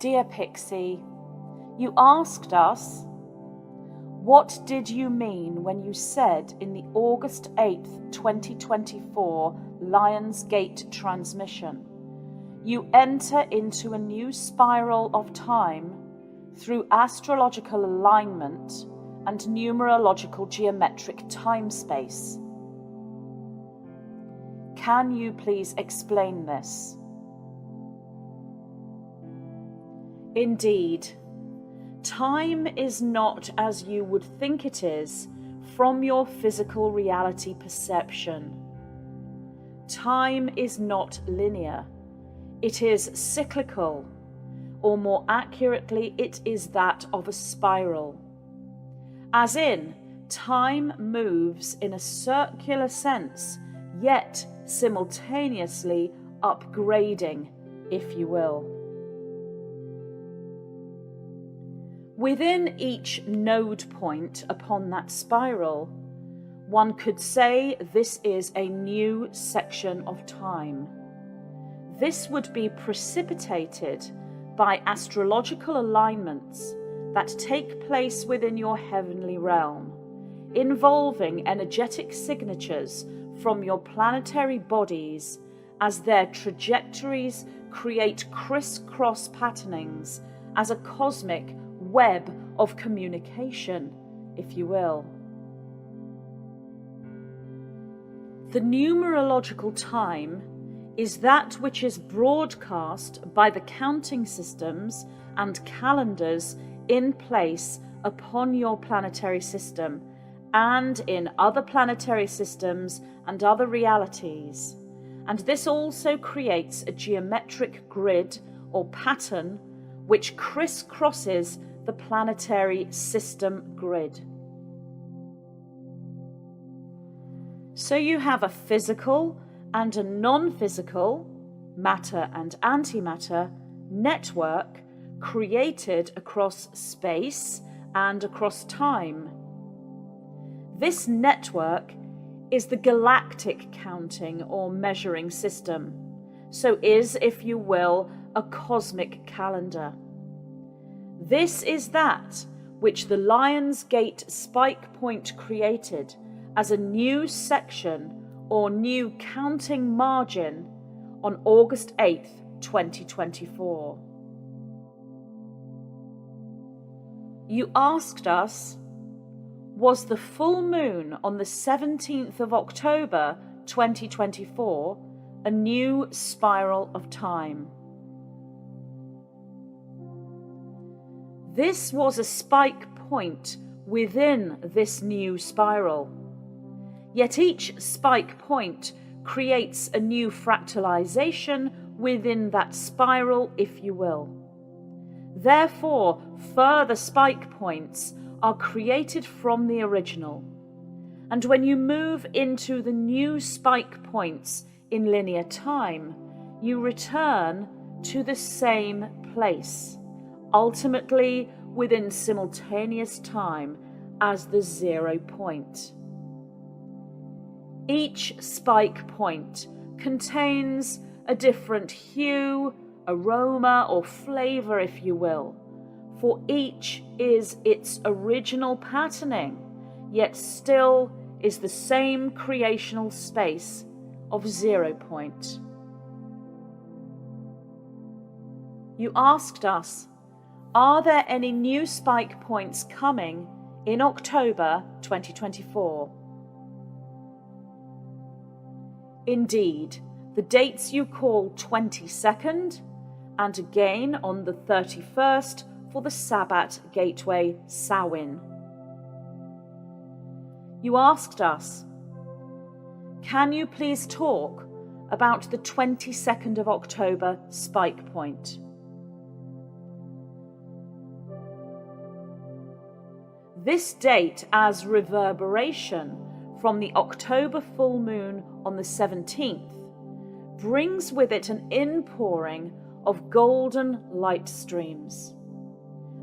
Dear Pixie, you asked us, what did you mean when you said in the August 8th, 2024 Lionsgate transmission, you enter into a new spiral of time through astrological alignment and numerological geometric timespace? Can you please explain this? Indeed, time is not as you would think it is from your physical reality perception. Time is not linear. It is cyclical, or more accurately, it is that of a spiral. As in, time moves in a circular sense, yet simultaneously upgrading, if you will. Within each node point upon that spiral, one could say this is a new section of time. This would be precipitated by astrological alignments that take place within your heavenly realm, involving energetic signatures from your planetary bodies as their trajectories create criss-cross patternings as a cosmic web of communication, if you will. The numerological time is that which is broadcast by the counting systems and calendars in place upon your planetary system and in other planetary systems and other realities. And this also creates a geometric grid or pattern which crisscrosses the planetary system grid. So you have a physical and a non-physical, matter and antimatter, network created across space and across time. This network is the galactic counting or measuring system, so is, if you will, a cosmic calendar. This is that which the Lionsgate spike point created as a new section or new counting margin on August 8th, 2024. You asked us, was the full moon on the 17th of October, 2024, a new spiral of time? This was a spike point within this new spiral. Yet each spike point creates a new fractalization within that spiral, if you will. Therefore, further spike points are created from the original. And when you move into the new spike points in linear time, you return to the same place, ultimately within simultaneous time as the 0 point. Each spike point contains a different hue, aroma, or flavor, if you will, for each is its original patterning, yet still is the same creational space of 0 point. You asked us, are there any new spike points coming in October 2024? Indeed, the dates you call 22nd and again on the 31st for the Sabbat Gateway Samhain. You asked us, can you please talk about the 22nd of October spike point? This date as reverberation from the October full moon on the 17th brings with it an inpouring of golden light streams.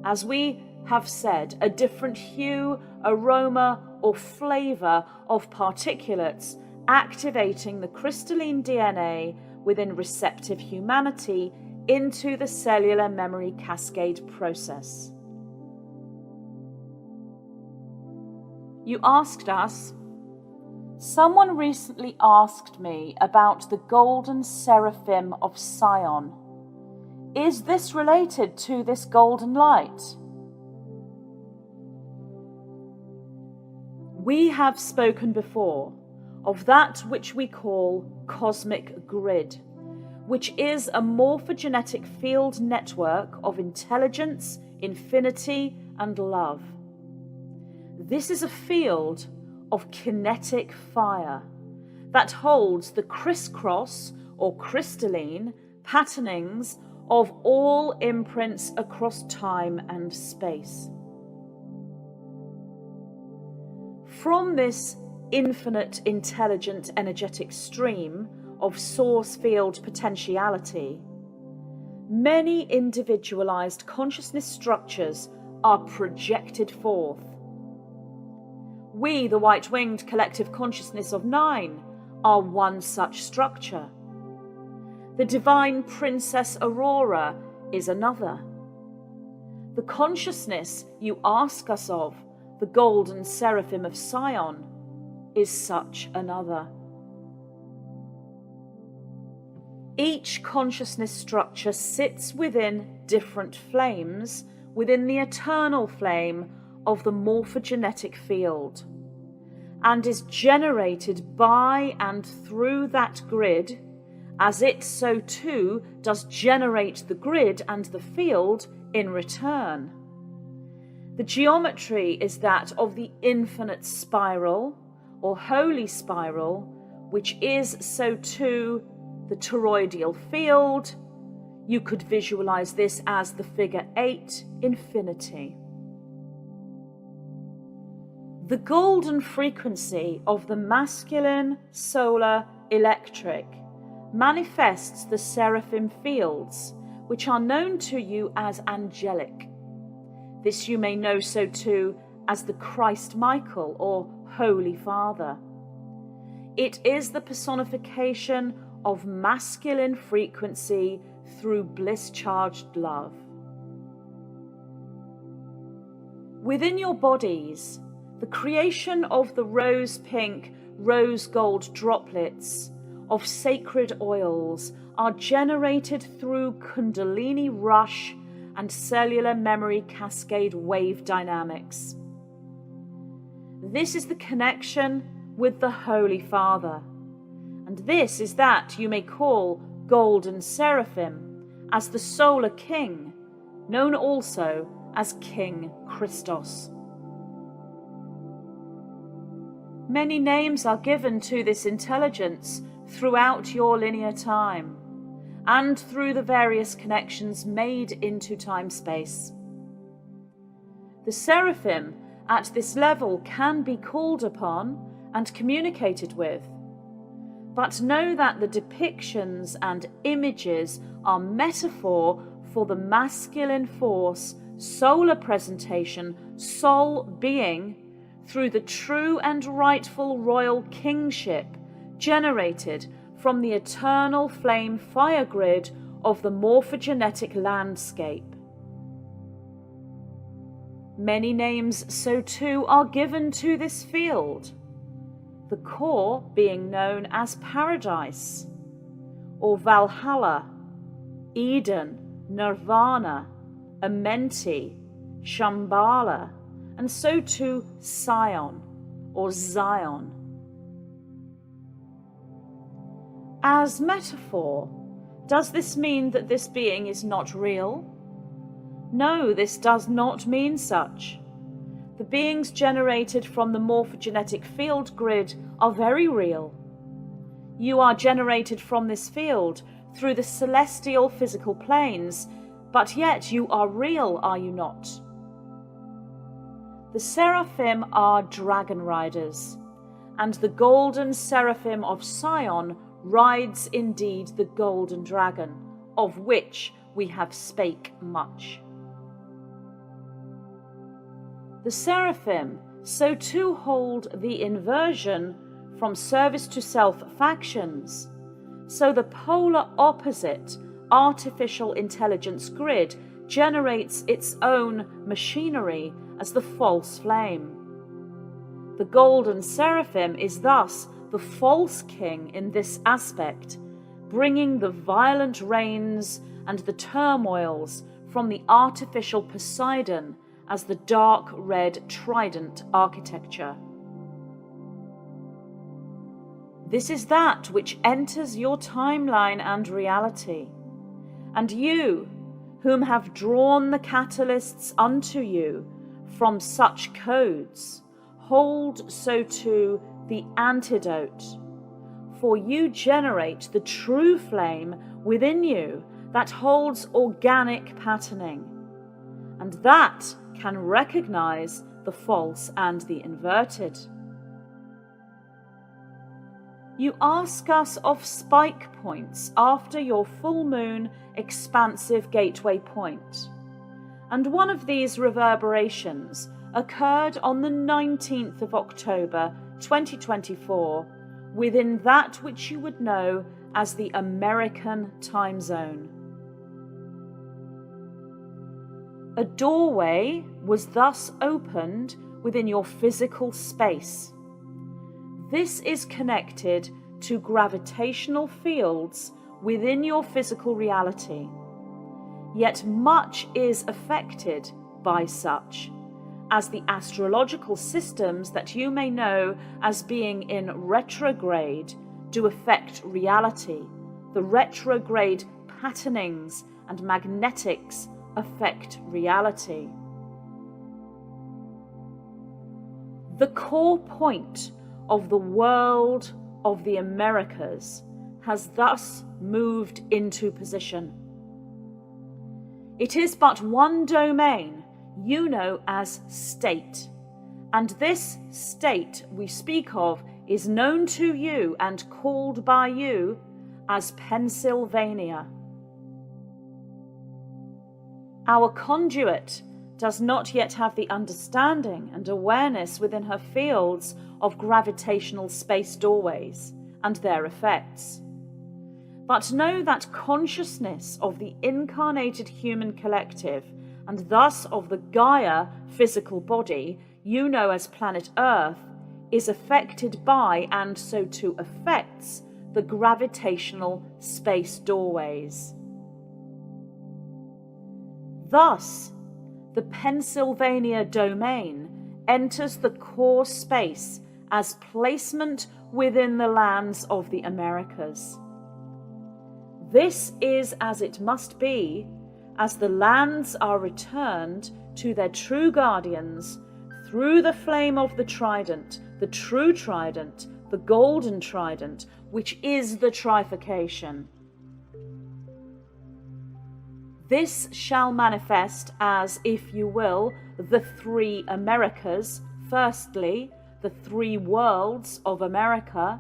As we have said, a different hue, aroma, or flavor of particulates activating the crystalline DNA within receptive humanity into the cellular memory cascade process. You asked us, someone recently asked me about the golden Seraphim of Sion. Is this related to this golden light? We have spoken before of that which we call cosmic grid, which is a morphogenetic field network of intelligence, infinity, and love. This is a field of kinetic fire that holds the crisscross or crystalline patternings of all imprints across time and space. From this infinite intelligent energetic stream of source field potentiality, many individualized consciousness structures are projected forth. We, the white-winged collective consciousness of 9, are one such structure. The divine Princess Aurora is another. The consciousness you ask us of, the golden Seraphim of Sion, is such another. Each consciousness structure sits within different flames within the eternal flame of the morphogenetic field, and is generated by and through that grid, as it so too does generate the grid and the field in return. The geometry is that of the infinite spiral, or holy spiral, which is so too the toroidal field. You could visualize this as the figure 8, infinity. The golden frequency of the masculine solar electric manifests the seraphim fields, which are known to you as angelic. This you may know so too as the Christ Michael or Holy Father. It is the personification of masculine frequency through bliss-charged love. Within your bodies, the creation of the rose-pink, rose-gold droplets of sacred oils are generated through Kundalini rush and cellular memory cascade wave dynamics. This is the connection with the Holy Father, and this is that you may call golden seraphim as the solar king, known also as King Christos. Many names are given to this intelligence throughout your linear time, and through the various connections made into time-space. The seraphim at this level can be called upon and communicated with, but know that the depictions and images are metaphor for the masculine force, solar presentation, soul being, through the true and rightful royal kingship generated from the eternal flame fire grid of the morphogenetic landscape. Many names so too are given to this field, the core being known as Paradise, or Valhalla, Eden, Nirvana, Amenti, Shambhala, and so too Sion, or Zion. As metaphor, does this mean that this being is not real? No, this does not mean such. The beings generated from the morphogenetic field grid are very real. You are generated from this field through the celestial physical planes, but yet you are real, are you not? The seraphim are dragon riders, and the golden Seraphim of Sion rides indeed the golden dragon, of which we have spake much. The seraphim so too hold the inversion from service to self factions, so the polar opposite artificial intelligence grid generates its own machinery as the false flame. The golden seraphim is thus the false king in this aspect, bringing the violent rains and the turmoils from the artificial Poseidon as the dark red trident architecture. This is that which enters your timeline and reality, and you, whom have drawn the catalysts unto you from such codes, hold so too the antidote, for you generate the true flame within you that holds organic patterning, and that can recognize the false and the inverted. You ask us of spike points after your full moon expansive gateway point, and one of these reverberations occurred on the 19th of October 2024 within that which you would know as the American time zone. A doorway was thus opened within your physical space. This is connected to gravitational fields within your physical reality, yet much is affected by such, as the astrological systems that you may know as being in retrograde do affect reality. The retrograde patternings and magnetics affect reality. The core point of the world of the Americas has thus moved into position. It is but one domain you know as state, and this state we speak of is known to you and called by you as Pennsylvania. Our conduit does not yet have the understanding and awareness within her fields of gravitational space doorways and their effects. But know that consciousness of the incarnated human collective, and thus of the Gaia physical body you know as planet Earth, is affected by and so too affects the gravitational space doorways. Thus, the Pennsylvania domain enters the core space as placement within the lands of the Americas. This is as it must be, as the lands are returned to their true guardians through the flame of the trident, the true trident, the golden trident, which is the trifurcation. This shall manifest as, if you will, the three Americas, firstly, the three worlds of America,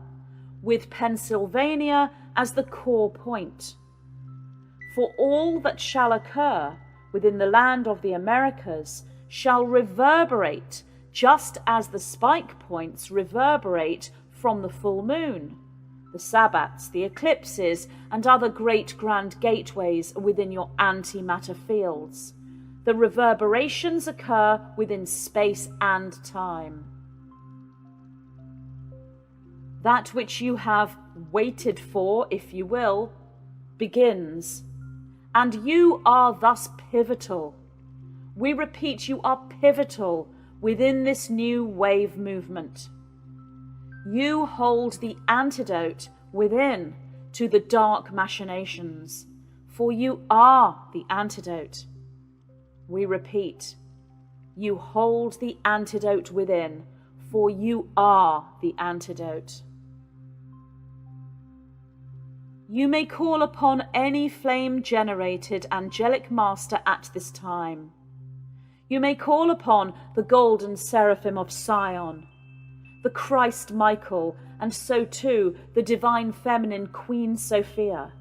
with Pennsylvania as the core point. For all that shall occur within the land of the Americas shall reverberate just as the spike points reverberate from the full moon, the sabbats, the eclipses, and other great grand gateways within your antimatter fields. The reverberations occur within space and time. That which you have waited for, if you will, begins, and you are thus pivotal. We repeat, you are pivotal within this new wave movement. You hold the antidote within to the dark machinations, for you are the antidote. We repeat, you hold the antidote within, for you are the antidote. You may call upon any flame-generated angelic master at this time. You may call upon the golden Seraphim of Sion, the Christ Michael, and so too the divine feminine Queen Sophia,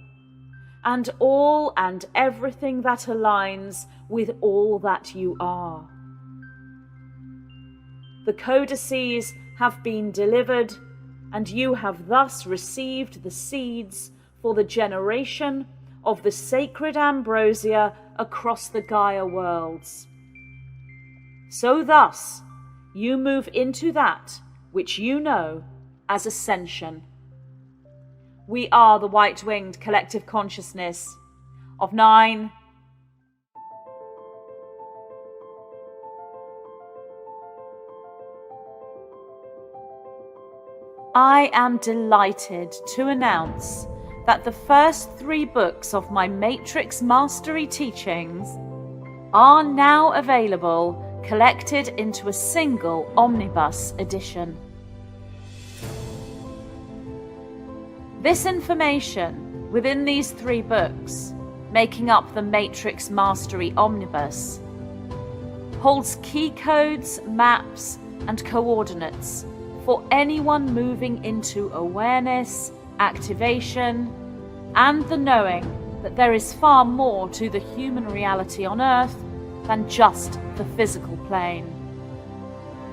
and all and everything that aligns with all that you are. The codices have been delivered, and you have thus received the seeds for the generation of the sacred ambrosia across the Gaia worlds. So thus, you move into that which you know as Ascension. We are the white-winged collective consciousness of 9. I am delighted to announce that the first 3 books of my Matrix Mastery teachings are now available, collected into a single omnibus edition. This information within these 3 books, making up the Matrix Mastery Omnibus, holds key codes, maps, and coordinates for anyone moving into awareness, activation, and the knowing that there is far more to the human reality on Earth than just the physical plane.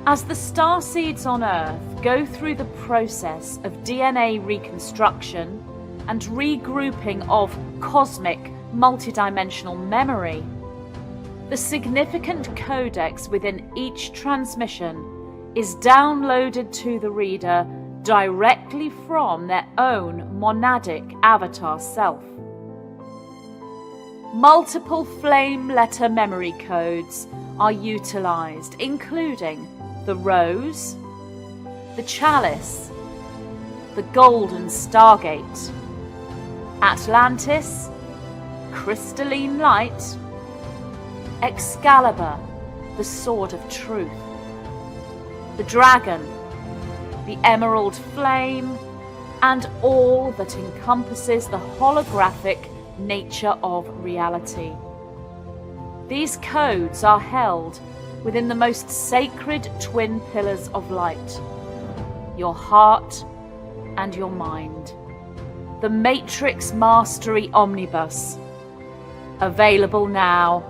As the starseeds on Earth go through the process of DNA reconstruction and regrouping of cosmic multidimensional memory, the significant codex within each transmission is downloaded to the reader directly from their own monadic avatar self. Multiple flame letter memory codes are utilized, including the rose, the chalice, the golden stargate, Atlantis, crystalline light, Excalibur, the sword of truth, the dragon, the emerald flame, and all that encompasses the holographic nature of reality. These codes are held within the most sacred twin pillars of light, your heart and your mind. The Matrix Mastery Omnibus, available now.